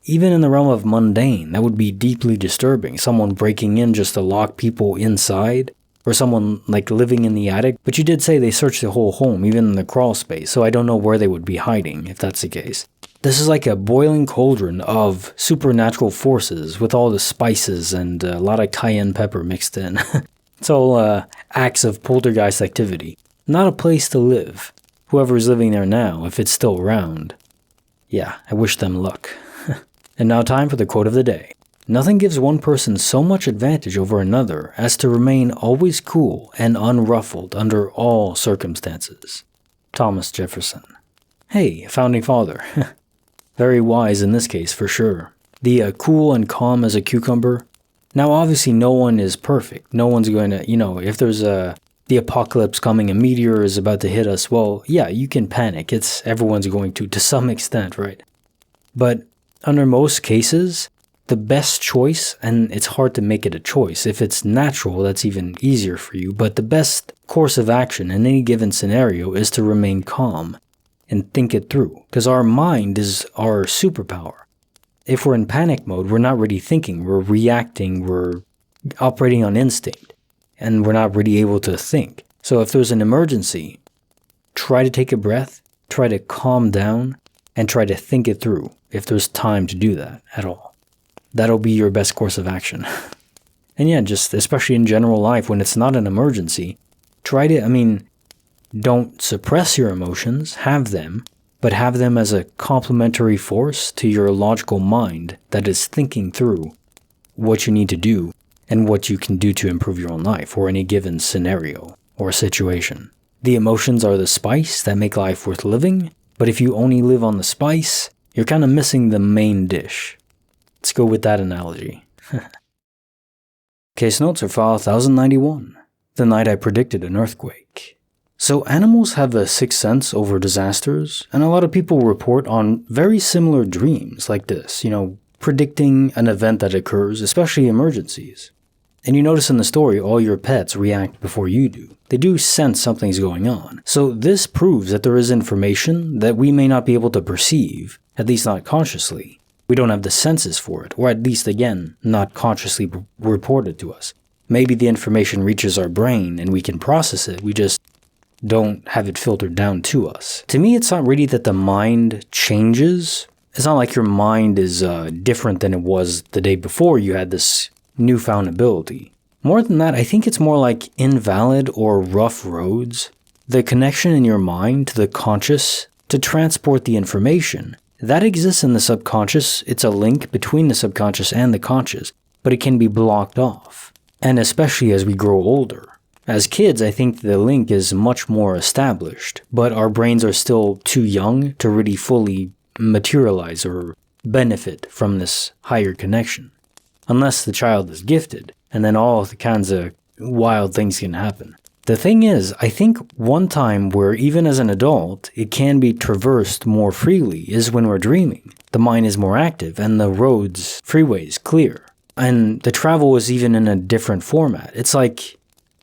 Even in the realm of mundane, that would be deeply disturbing. Someone breaking in just to lock people inside, or someone like living in the attic. But you did say they searched the whole home, even in the crawl space, so I don't know where they would be hiding, if that's the case. This is like a boiling cauldron of supernatural forces with all the spices and a lot of cayenne pepper mixed in. It's all acts of poltergeist activity. Not a place to live. Whoever's living there now, if it's still around. Yeah, I wish them luck. And now time for the quote of the day. Nothing gives one person so much advantage over another as to remain always cool and unruffled under all circumstances. Thomas Jefferson. Hey, founding father. Very wise in this case, for sure. The cool and calm as a cucumber. Now, obviously, no one is perfect. No one's going to, if there's the apocalypse coming, a meteor is about to hit us, well, yeah, you can panic. Everyone's going to some extent, right? But under most cases, the best choice, and it's hard to make it a choice. If it's natural, that's even easier for you. But the best course of action in any given scenario is to remain calm and think it through. Because our mind is our superpower. If we're in panic mode, we're not really thinking. We're reacting. We're operating on instinct. And we're not really able to think. So if there's an emergency, try to take a breath, try to calm down, and try to think it through if there's time to do that at all. That'll be your best course of action. And yeah, just especially in general life, when it's not an emergency, don't suppress your emotions, have them, but have them as a complementary force to your logical mind that is thinking through what you need to do and what you can do to improve your own life or any given scenario or situation. The emotions are the spice that make life worth living, but if you only live on the spice, you're kind of missing the main dish. Let's go with that analogy. Case notes are file 1091, the night I predicted an earthquake. So animals have a sixth sense over disasters, and a lot of people report on very similar dreams like this, predicting an event that occurs, especially emergencies. And you notice in the story, all your pets react before you do. They do sense something's going on. So this proves that there is information that we may not be able to perceive, at least not consciously. We don't have the senses for it, or at least, again, not consciously reported to us. Maybe the information reaches our brain and we can process it, we just don't have it filtered down to us. To me, it's not really that the mind changes. It's not like your mind is different than it was the day before you had this newfound ability. More than that, I think it's more like invalid or rough roads. The connection in your mind to the conscious to transport the information, that exists in the subconscious. It's a link between the subconscious and the conscious, but it can be blocked off. And especially as we grow older. As kids, I think the link is much more established, but our brains are still too young to really fully materialize or benefit from this higher connection. Unless the child is gifted, and then all the kinds of wild things can happen. The thing is, I think one time where even as an adult, it can be traversed more freely is when we're dreaming. The mind is more active and the roads, freeways clear. And the travel is even in a different format. It's like,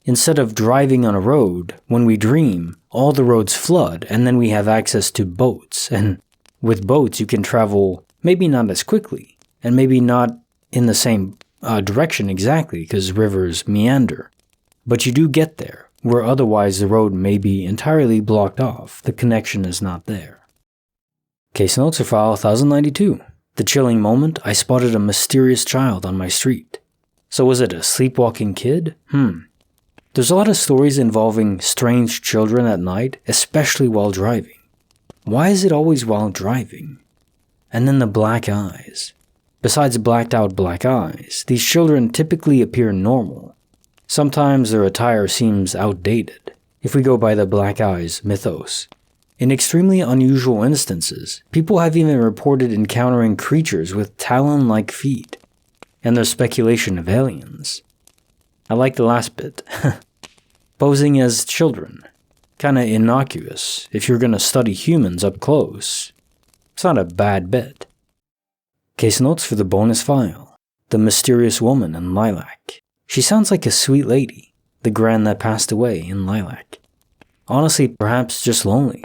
instead of driving on a road, when we dream, all the roads flood and then we have access to boats. And with boats, you can travel maybe not as quickly and maybe not in the same direction exactly because rivers meander. But you do get there, where otherwise the road may be entirely blocked off. The connection is not there. Case notes are file 1092. The chilling moment I spotted a mysterious child on my street. So was it a sleepwalking kid? There's a lot of stories involving strange children at night, especially while driving. Why is it always while driving? And then the black eyes. Besides blacked out black eyes, these children typically appear normal. Sometimes their attire seems outdated, if we go by the black eyes mythos. In extremely unusual instances, people have even reported encountering creatures with talon-like feet, and there's speculation of aliens. I like the last bit. Posing as children. Kinda innocuous if you're gonna study humans up close. It's not a bad bet. Case notes for the bonus file. The mysterious woman in Lilac. She sounds like a sweet lady, the gran that passed away in Lilac. Honestly, perhaps just lonely.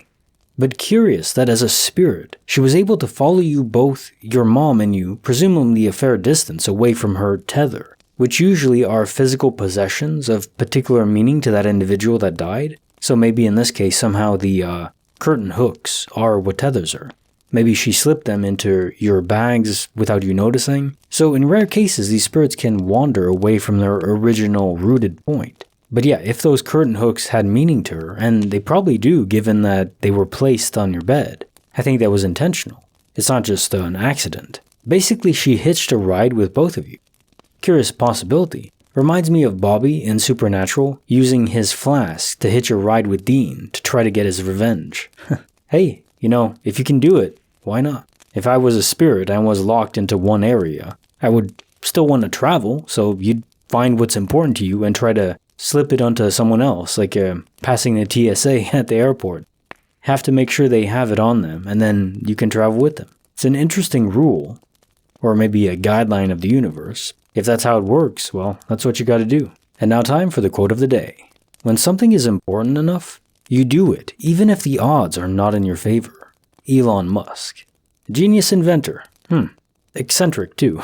But curious that as a spirit, she was able to follow you both, your mom and you, presumably a fair distance away from her tether, which usually are physical possessions of particular meaning to that individual that died. So maybe in this case, somehow the curtain hooks are what tethers are. Maybe she slipped them into your bags without you noticing. So in rare cases, these spirits can wander away from their original rooted point. But yeah, if those curtain hooks had meaning to her, and they probably do given that they were placed on your bed, I think that was intentional. It's not just an accident. Basically, she hitched a ride with both of you. Curious possibility. Reminds me of Bobby in Supernatural using his flask to hitch a ride with Dean to try to get his revenge. Hey, if you can do it, why not? If I was a spirit and was locked into one area, I would still want to travel, so you'd find what's important to you and try to slip it onto someone else, like passing the TSA at the airport. Have to make sure they have it on them, and then you can travel with them. It's an interesting rule, or maybe a guideline of the universe. If that's how it works, well, that's what you gotta do. And now time for the quote of the day. When something is important enough, you do it, even if the odds are not in your favor. Elon Musk. Genius inventor. Eccentric too.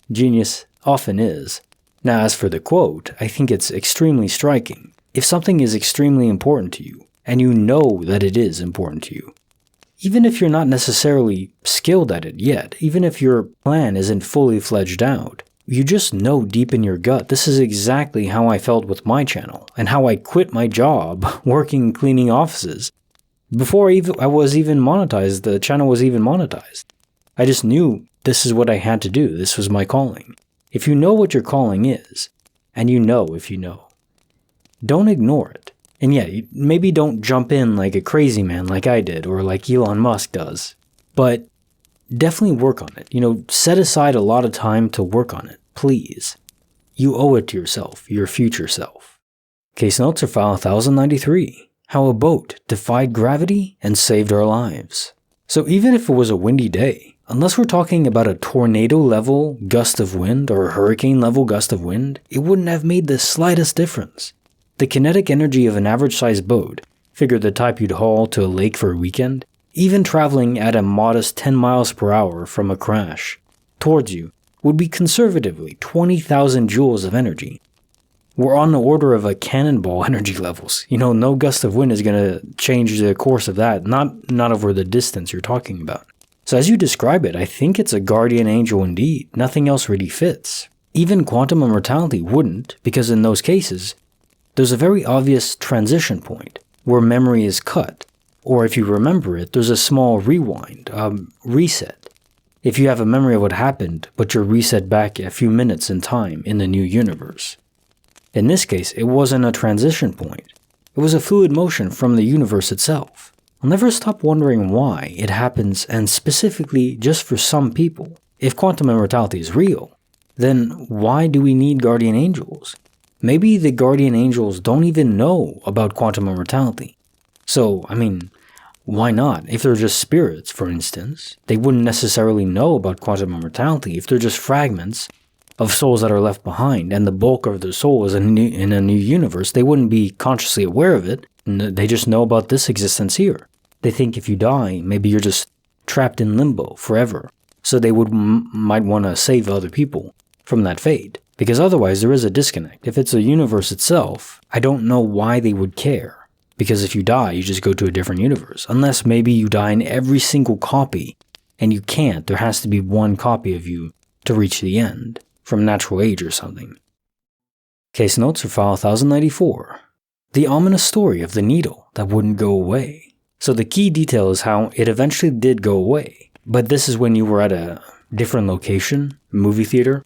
Genius often is. Now as for the quote, I think it's extremely striking. If something is extremely important to you, and you know that it is important to you, even if you're not necessarily skilled at it yet, even if your plan isn't fully fledged out, you just know deep in your gut this is exactly how I felt with my channel, and how I quit my job working cleaning offices. Before I was even monetized, the channel was even monetized. I just knew this is what I had to do, this was my calling. If you know what your calling is, and you know if you know, don't ignore it. And yeah, maybe don't jump in like a crazy man like I did, or like Elon Musk does. But definitely work on it. Set aside a lot of time to work on it, please. You owe it to yourself, your future self. Case notes are file 1093. How a boat defied gravity and saved our lives. So even if it was a windy day, unless we're talking about a tornado-level gust of wind or a hurricane-level gust of wind, it wouldn't have made the slightest difference. The kinetic energy of an average-sized boat, figure the type you'd haul to a lake for a weekend, even traveling at a modest 10 miles per hour from a crash towards you, would be conservatively 20,000 joules of energy. We're on the order of a cannonball energy levels. No gust of wind is going to change the course of that, not over the distance you're talking about. So as you describe it, I think it's a guardian angel indeed. Nothing else really fits. Even quantum immortality wouldn't, because in those cases, there's a very obvious transition point where memory is cut. Or if you remember it, there's a small rewind, reset. If you have a memory of what happened, but you're reset back a few minutes in time in the new universe. In this case, it wasn't a transition point. It was a fluid motion from the universe itself. I'll never stop wondering why it happens, and specifically just for some people. If quantum immortality is real, then why do we need guardian angels? Maybe the guardian angels don't even know about quantum immortality. So, why not? If they're just spirits, for instance, they wouldn't necessarily know about quantum immortality. If they're just fragments of souls that are left behind, and the bulk of their soul is in a new universe, they wouldn't be consciously aware of it, and they just know about this existence here. They think if you die, maybe you're just trapped in limbo forever. So they might want to save other people from that fate, because otherwise there is a disconnect. If it's a universe itself, I don't know why they would care, because if you die, you just go to a different universe, unless maybe you die in every single copy, and you can't. There has to be one copy of you to reach the end. From natural age or something. Case notes are file 1094. The ominous story of the needle that wouldn't go away. So the key detail is how it eventually did go away, but this is when you were at a different location, movie theater.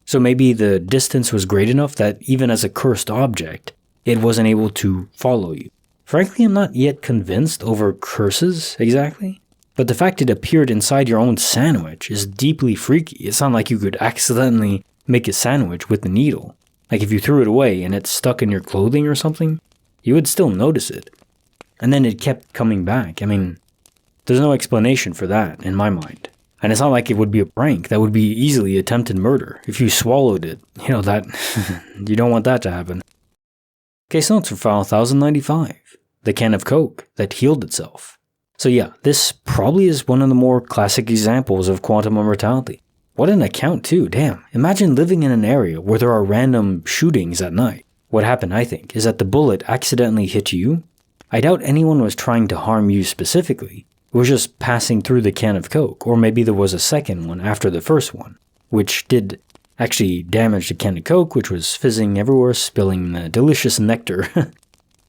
So maybe the distance was great enough that even as a cursed object, it wasn't able to follow you. Frankly, I'm not yet convinced over curses exactly. But the fact it appeared inside your own sandwich is deeply freaky. It's not like you could accidentally make a sandwich with the needle. Like if you threw it away and it stuck in your clothing or something, you would still notice it. And then it kept coming back. There's no explanation for that in my mind. And it's not like it would be a prank. That would be easily attempted murder. If you swallowed it, that you don't want that to happen. Case notes for file 1095. The can of Coke that healed itself. So yeah, this probably is one of the more classic examples of quantum immortality. What an account too, damn. Imagine living in an area where there are random shootings at night. What happened, I think, is that the bullet accidentally hit you. I doubt anyone was trying to harm you specifically. It was just passing through the can of Coke, or maybe there was a second one after the first one, which did actually damage the can of Coke, which was fizzing everywhere, spilling the delicious nectar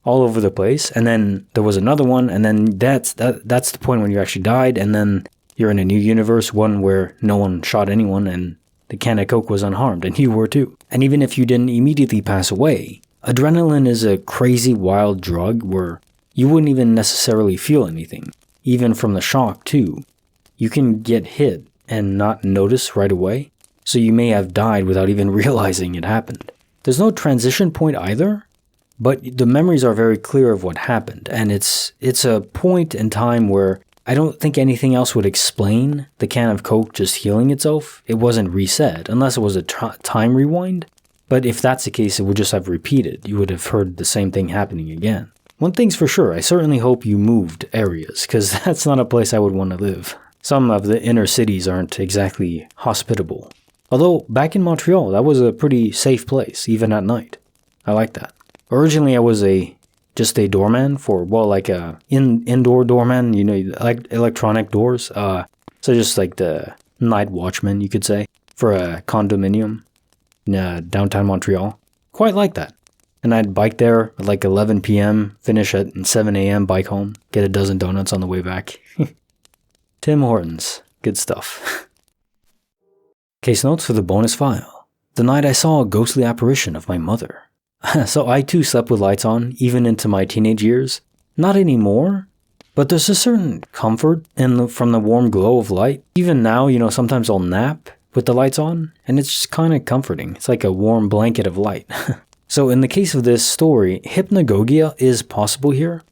all over the place. And then there was another one, and then that's the point when you actually died, and then you're in a new universe, one where no one shot anyone, and the can of Coke was unharmed, and you were too. And even if you didn't immediately pass away, adrenaline is a crazy wild drug where you wouldn't even necessarily feel anything, even from the shock too. You can get hit and not notice right away, so you may have died without even realizing it happened. There's no transition point either, but the memories are very clear of what happened, and it's a point in time where I don't think anything else would explain the can of Coke just healing itself. It wasn't reset, unless it was a time rewind. But if that's the case, it would just have repeated. You would have heard the same thing happening again. One thing's for sure, I certainly hope you moved areas, because that's not a place I would want to live. Some of the inner cities aren't exactly hospitable. Although, back in Montreal, that was a pretty safe place, even at night. I like that. Originally, I was just a doorman for, like a indoor doorman, like electronic doors. So just like the night watchman, you could say, for a condominium in downtown Montreal. Quite like that. And I'd bike there at like 11 p.m., finish at 7 a.m., bike home, get a dozen donuts on the way back. Tim Hortons. Good stuff. Case notes for the bonus file. The night I saw a ghostly apparition of my mother. So I too slept with lights on, even into my teenage years. Not anymore, But there's a certain comfort from the warm glow of light. Even now, sometimes I'll nap with the lights on, and it's just kind of comforting. It's like a warm blanket of light. So in the case of this story, hypnagogia is possible here.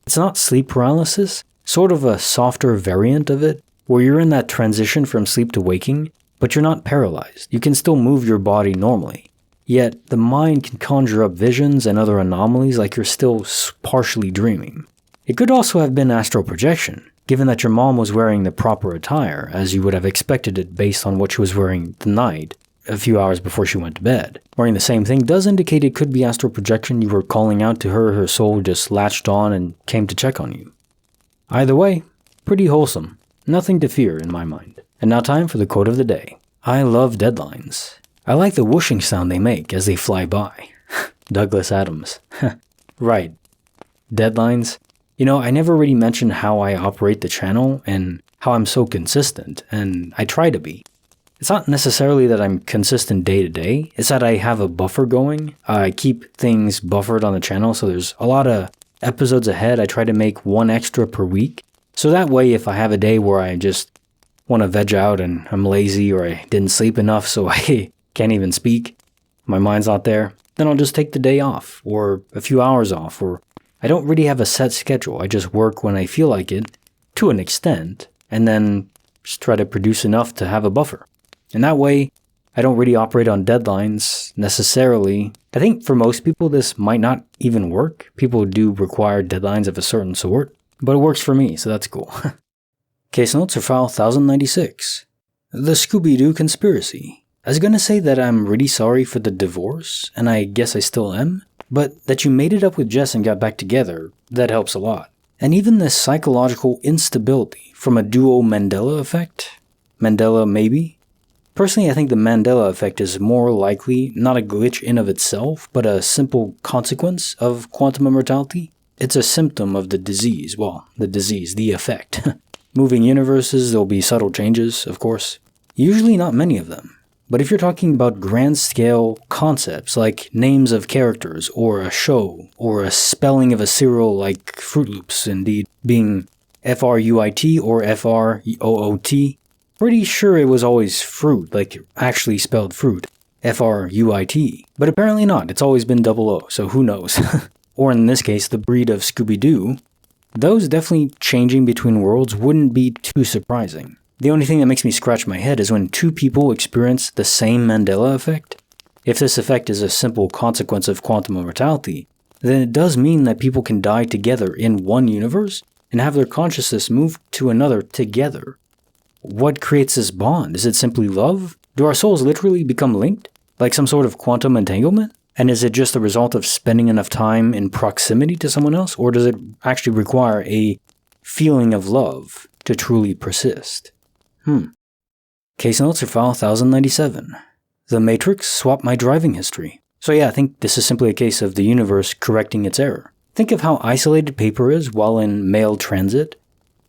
It's not sleep paralysis, sort of a softer variant of it, where you're in that transition from sleep to waking, but you're not paralyzed. You can still move your body normally. Yet, the mind can conjure up visions and other anomalies like you're still partially dreaming. It could also have been astral projection, given that your mom was wearing the proper attire, as you would have expected it based on what she was wearing the night, a few hours before she went to bed. Wearing the same thing does indicate it could be astral projection. You were calling out to her, her soul just latched on and came to check on you. Either way, pretty wholesome. Nothing to fear in my mind. And now time for the quote of the day. I love deadlines. I like the whooshing sound they make as they fly by. Douglas Adams. Right. Deadlines. I never really mentioned how I operate the channel and how I'm so consistent, and I try to be. It's not necessarily that I'm consistent day to day, it's that I have a buffer going. I keep things buffered on the channel, so there's a lot of episodes ahead. I try to make one extra per week. So that way, if I have a day where I just want to veg out and I'm lazy or I didn't sleep enough so I can't even speak, my mind's not there, then I'll just take the day off or a few hours off, or I don't really have a set schedule. I just work when I feel like it, to an extent, and then just try to produce enough to have a buffer. And that way, I don't really operate on deadlines necessarily. I think for most people this might not even work. People do require deadlines of a certain sort, but it works for me, so that's cool. Case notes are file 1096. The Scooby-Doo conspiracy. I was gonna say that I'm really sorry for the divorce, and I guess I still am, but that you made it up with Jess and got back together, that helps a lot. And even the psychological instability from a duo Mandela effect? Mandela maybe? Personally, I think the Mandela effect is more likely not a glitch in of itself, but a simple consequence of quantum immortality. It's a symptom of the disease. Well, the effect. Moving universes, there'll be subtle changes, of course. Usually not many of them. But if you're talking about grand-scale concepts like names of characters, or a show, or a spelling of a cereal like Fruit Loops, indeed, being Fruit or Froot, pretty sure it was always fruit, like actually spelled fruit, Fruit. But apparently not, it's always been double O, so who knows. Or in this case, the breed of Scooby-Doo. Those definitely changing between worlds wouldn't be too surprising. The only thing that makes me scratch my head is when two people experience the same Mandela effect. If this effect is a simple consequence of quantum immortality, then it does mean that people can die together in one universe and have their consciousness move to another together. What creates this bond? Is it simply love? Do our souls literally become linked? Like some sort of quantum entanglement? And is it just the result of spending enough time in proximity to someone else? Or does it actually require a feeling of love to truly persist? Case notes are file 1097. The Matrix swapped my driving history. So yeah, I think this is simply a case of the universe correcting its error. Think of how isolated paper is while in mail transit,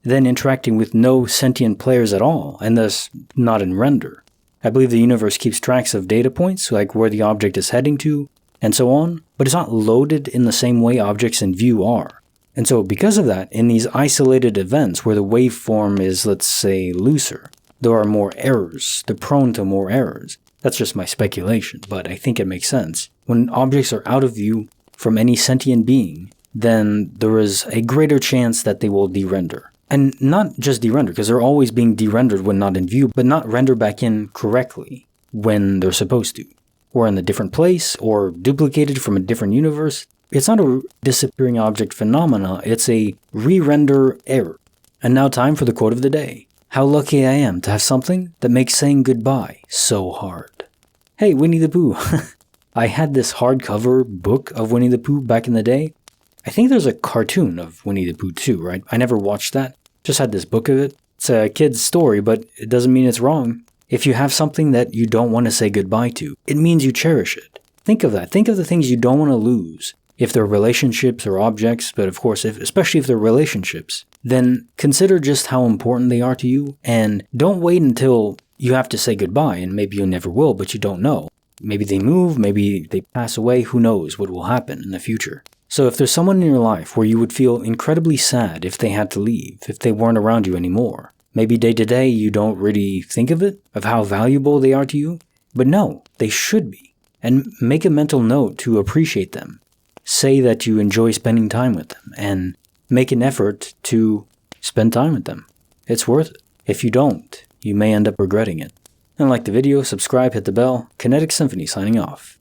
then interacting with no sentient players at all, and thus not in render. I believe the universe keeps tracks of data points, like where the object is heading to, and so on, but it's not loaded in the same way objects in view are. And so because of that, in these isolated events where the waveform is, let's say, looser, there are more errors. They're prone to more errors. That's just my speculation, but I think it makes sense. When objects are out of view from any sentient being, then there is a greater chance that they will de-render. And not just de-render, because they're always being de-rendered when not in view, but not render back in correctly when they're supposed to. Or in a different place, or duplicated from a different universe. It's not a disappearing object phenomena, it's a re-render error. And now time for the quote of the day. How lucky I am to have something that makes saying goodbye so hard. Hey, Winnie the Pooh. I had this hardcover book of Winnie the Pooh back in the day. I think there's a cartoon of Winnie the Pooh too, right? I never watched that. Just had this book of it. It's a kid's story, but it doesn't mean it's wrong. If you have something that you don't want to say goodbye to, it means you cherish it. Think of that. Think of the things you don't want to lose. If they're relationships or objects, but of course, especially if they're relationships, then consider just how important they are to you, and don't wait until you have to say goodbye, and maybe you never will, but you don't know. Maybe they move, maybe they pass away, who knows what will happen in the future. So if there's someone in your life where you would feel incredibly sad if they had to leave, if they weren't around you anymore, maybe day to day you don't really think of it, of how valuable they are to you, but no, they should be. And make a mental note to appreciate them. Say that you enjoy spending time with them, and make an effort to spend time with them. It's worth it. If you don't, you may end up regretting it. And like the video, subscribe, hit the bell. Kinetic Symphony signing off.